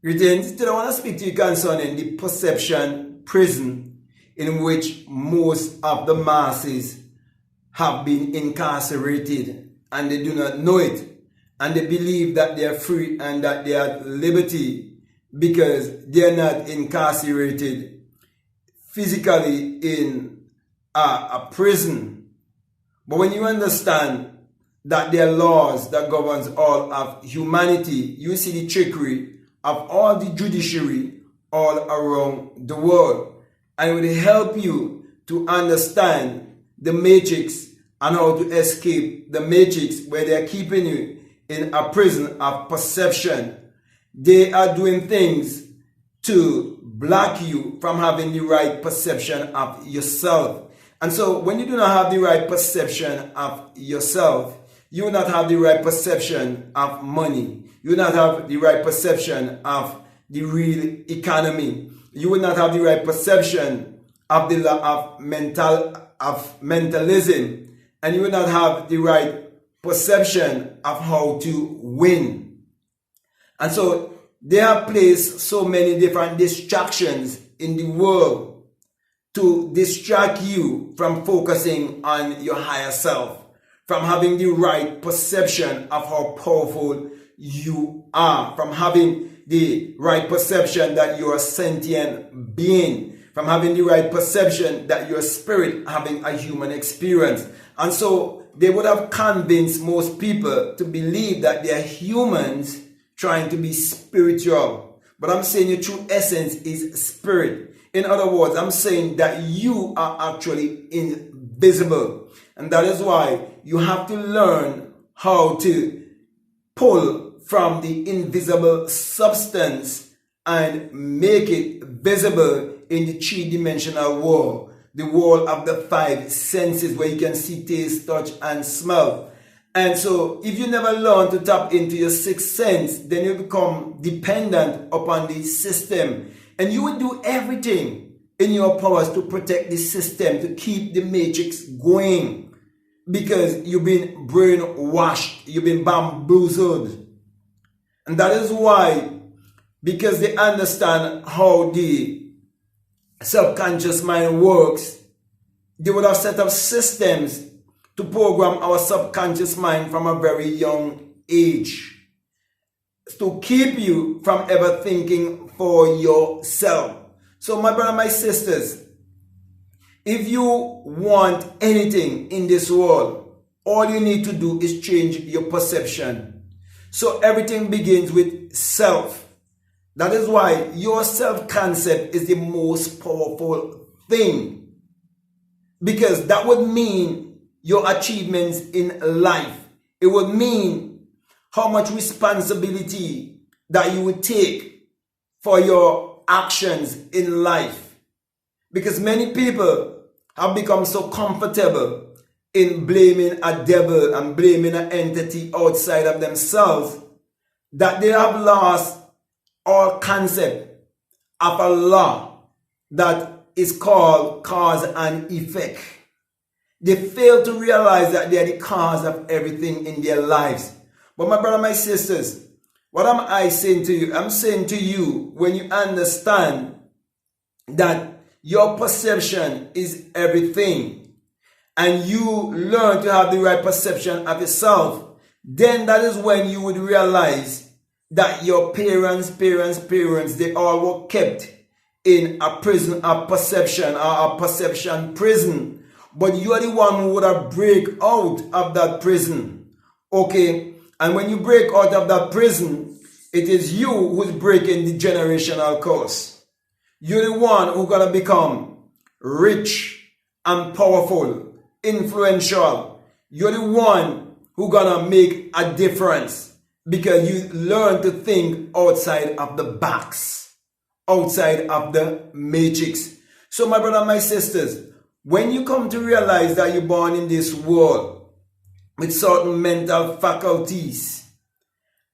Greetings. Today I want to speak to you concerning the perception prison in which most of the masses have been incarcerated and they do not know it, and they believe that they are free and that they are at liberty because they are not incarcerated physically in a prison. But when you understand that there are laws that governs all of humanity, you see the trickery of all the judiciary all around the world, and it will help you to understand the matrix and how to escape the matrix where they are keeping you in a prison of perception. They are doing things to block you from having the right perception of yourself. And so when you do not have the right perception of yourself, you will not have the right perception of money. You will not have the right perception of the real economy. You will not have the right perception of the law of mentalism, and you will not have the right perception of how to win. And so they have placed so many different distractions in the world to distract you from focusing on your higher self, from having the right perception of how powerful you are, from having the right perception that you're a sentient being, from having the right perception that you're a spirit having a human experience. And so they would have convinced most people to believe that they're humans trying to be spiritual. But I'm saying your true essence is spirit. In other words, I'm saying that you are actually invisible. And that is why you have to learn how to pull from the invisible substance and make it visible in the three-dimensional world, the world of the five senses where you can see, taste, touch, and smell. And so if you never learn to tap into your sixth sense, then you become dependent upon the system, and you will do everything in your powers to protect the system, to keep the matrix going, because you've been brainwashed, you've been bamboozled. And that is why, because they understand how the subconscious mind works, they would have set up systems to program our subconscious mind from a very young age to keep you from ever thinking for yourself. So my brother, my sisters, if you want anything in this world, all you need to do is change your perception. So everything begins with self. That is why your self-concept is the most powerful thing, because that would mean your achievements in life. It would mean how much responsibility that you would take for your actions in life. Because many people have become so comfortable in blaming a devil and blaming an entity outside of themselves that they have lost all concept of a law that is called cause and effect. They fail to realize that they are the cause of everything in their lives. But my brother, my sisters, what am I saying to you? I'm saying to you, when you understand that your perception is everything, and you learn to have the right perception of yourself, then that is when you would realize that your parents, they all were kept in a prison of perception, or a perception prison. But you are the one who would have break out of that prison. Okay? And when you break out of that prison, it is you who's breaking the generational curse. You're the one who's going to become rich and powerful, influential. You're the one who's gonna make a difference because you learn to think outside of the box, outside of the matrix. So my brother, my sisters, when you come to realize that you're born in this world with certain mental faculties,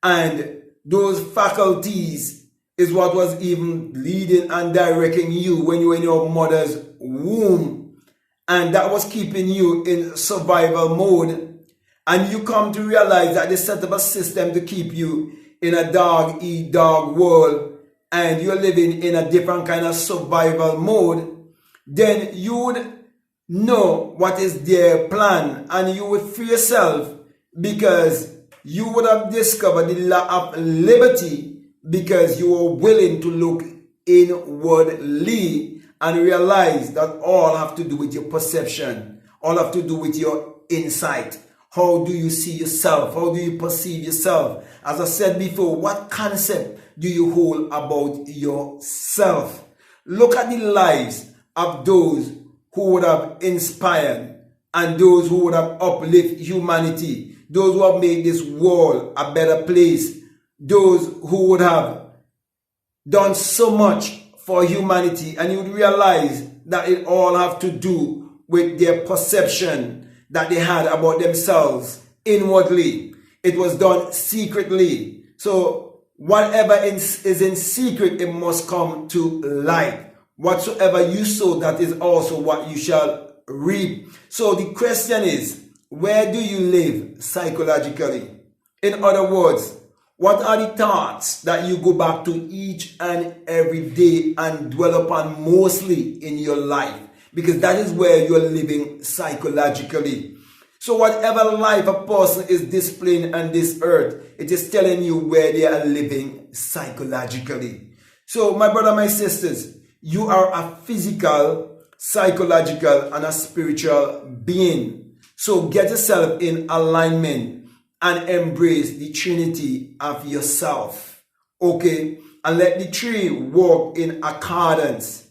and those faculties is what was even leading and directing you when you were in your mother's womb, and that was keeping you in survival mode, and you come to realize that they set up a system to keep you in a dog-eat-dog world and you're living in a different kind of survival mode, then you would know what is their plan, and you would free yourself, because you would have discovered the law of liberty, because you were willing to look inwardly and realize that all have to do with your perception, all have to do with your insight. How do you see yourself? How do you perceive yourself? As I said before, what concept do you hold about yourself? Look at the lives of those who would have inspired and those who would have uplifted humanity, those who have made this world a better place, those who would have done so much for humanity, and you would realize that it all have to do with their perception that they had about themselves inwardly. It was done secretly. So whatever is in secret, it must come to light. Whatsoever you sow, that is also what you shall reap. So the question is, where do you live psychologically? In other words, what are the thoughts that you go back to each and every day and dwell upon mostly in your life? Because that is where you're living psychologically. So whatever life a person is displaying on this earth, it is telling you where they are living psychologically. So my brother, my sisters, you are a physical, psychological, and a spiritual being. So get yourself in alignment and embrace the Trinity of yourself. Okay? And let the tree walk in accordance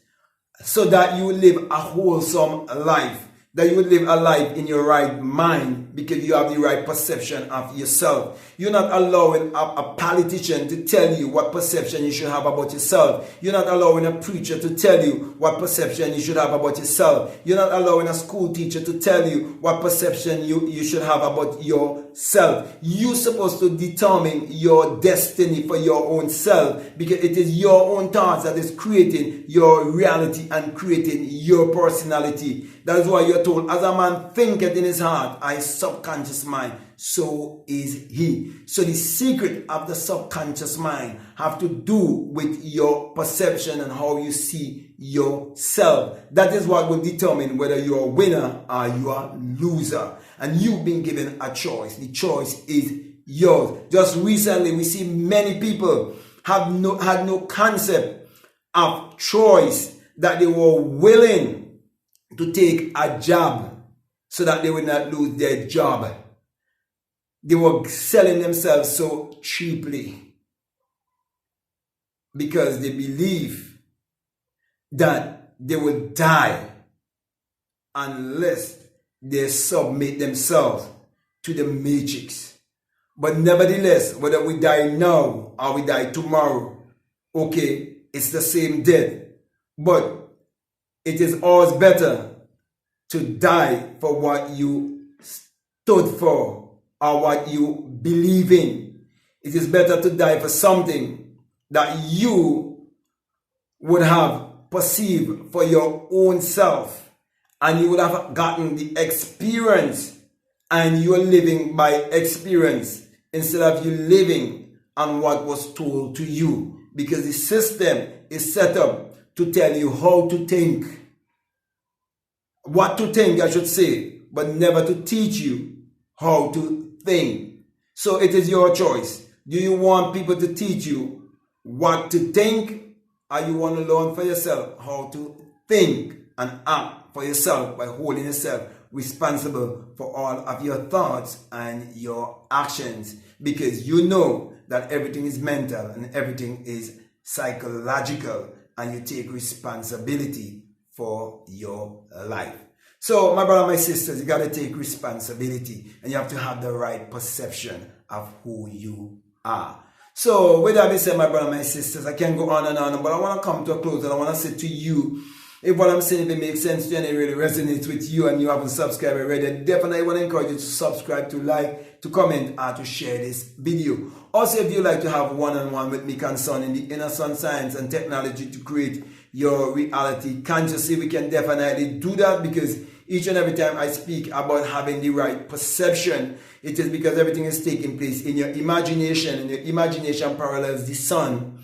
so that you live a wholesome life. That you would live a life in your right mind, because you have the right perception of yourself. You're not allowing a politician to tell you what perception you should have about yourself. You're not allowing a preacher to tell you what perception you should have about yourself. You're not allowing a school teacher to tell you what perception you should have about yourself. You're supposed to determine your destiny for your own self, because it is your own thoughts that is creating your reality and creating your personality. That is why you're told, as a man thinketh in his heart, his subconscious mind, so is he. So the secret of the subconscious mind have to do with your perception and how you see yourself. That is what will determine whether you're a winner or you are a loser. And you've been given a choice. The choice is yours. Just recently, we see many people had no concept of choice, that they were willing to take a job so that they would not lose their job. They were selling themselves so cheaply because they believe that they will die unless they submit themselves to the matrix. But nevertheless, whether we die now or we die tomorrow, okay, it's the same death. But it is always better to die for what you stood for or what you believe in. It is better to die for something that you would have perceived for your own self, and you would have gotten the experience, and you are living by experience instead of you living on what was told to you, because the system is set up to tell you how to think, what to think, I should say, but never to teach you how to think. So it is your choice. Do you want people to teach you what to think, or you want to learn for yourself how to think and act for yourself by holding yourself responsible for all of your thoughts and your actions? Because you know that everything is mental and everything is psychological, and you take responsibility for your life. So my brother, my sisters, you got to take responsibility, and you have to have the right perception of who you are. So with that being said, my brother, my sisters, I can go on and on, but I want to come to a close, and I want to say to you, if what I'm saying, if it makes sense to you and it really resonates with you and you haven't subscribed already, I definitely want to encourage you to subscribe, to like, to comment, or to share this video. Also, if you like to have one-on-one with me concerning the inner sun science and technology to create your reality consciously, we can definitely do that, because each and every time I speak about having the right perception, it is because everything is taking place in your imagination, and your imagination parallels the sun.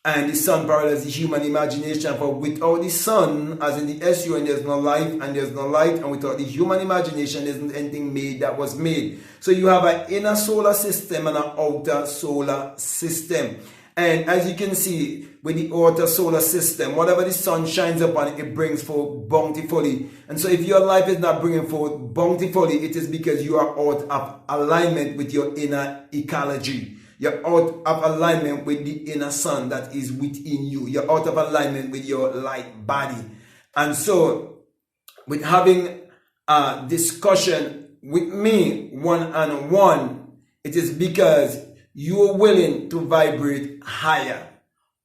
And the sun parallels the human imagination, for without the sun, as in the sun, there's no life and there's no light, and without the human imagination, there isn't anything made that was made. So you have an inner solar system and an outer solar system. And as you can see, with the outer solar system, whatever the sun shines upon, it brings forth bountifully. And so if your life is not bringing forth bountifully, it is because you are out of alignment with your inner ecology. You're out of alignment with the inner sun that is within you. You're out of alignment with your light body. And so, with having a discussion with me one-on-one, it is because you are willing to vibrate higher.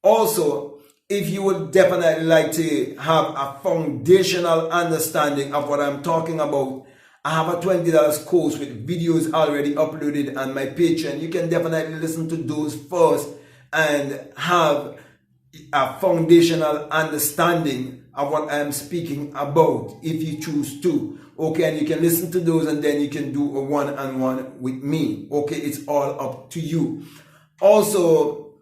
Also, if you would definitely like to have a foundational understanding of what I'm talking about, I have a $20 course with videos already uploaded on my Patreon. You can definitely listen to those first and have a foundational understanding of what I'm speaking about if you choose to. Okay, and you can listen to those and then you can do a one-on-one with me. Okay, it's all up to you. Also,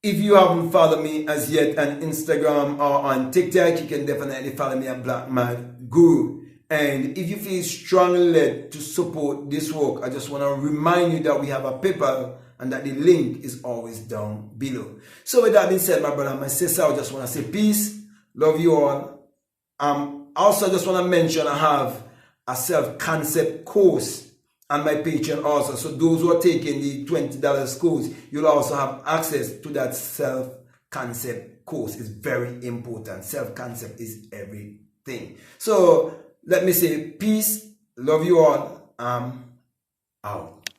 if you haven't followed me as yet on Instagram or on TikTok, you can definitely follow me at BlackMadGuru. And if you feel strongly led to support this work, I just want to remind you that we have a PayPal and that the link is always down below. So with that being said, my brother and my sister, I just want to say peace, love you all. Also, I just want to mention I have a self-concept course on my Patreon also. So those who are taking the $20 course, you'll also have access to that self-concept course. It's very important. Self-concept is everything. So let me say peace, love you all, out.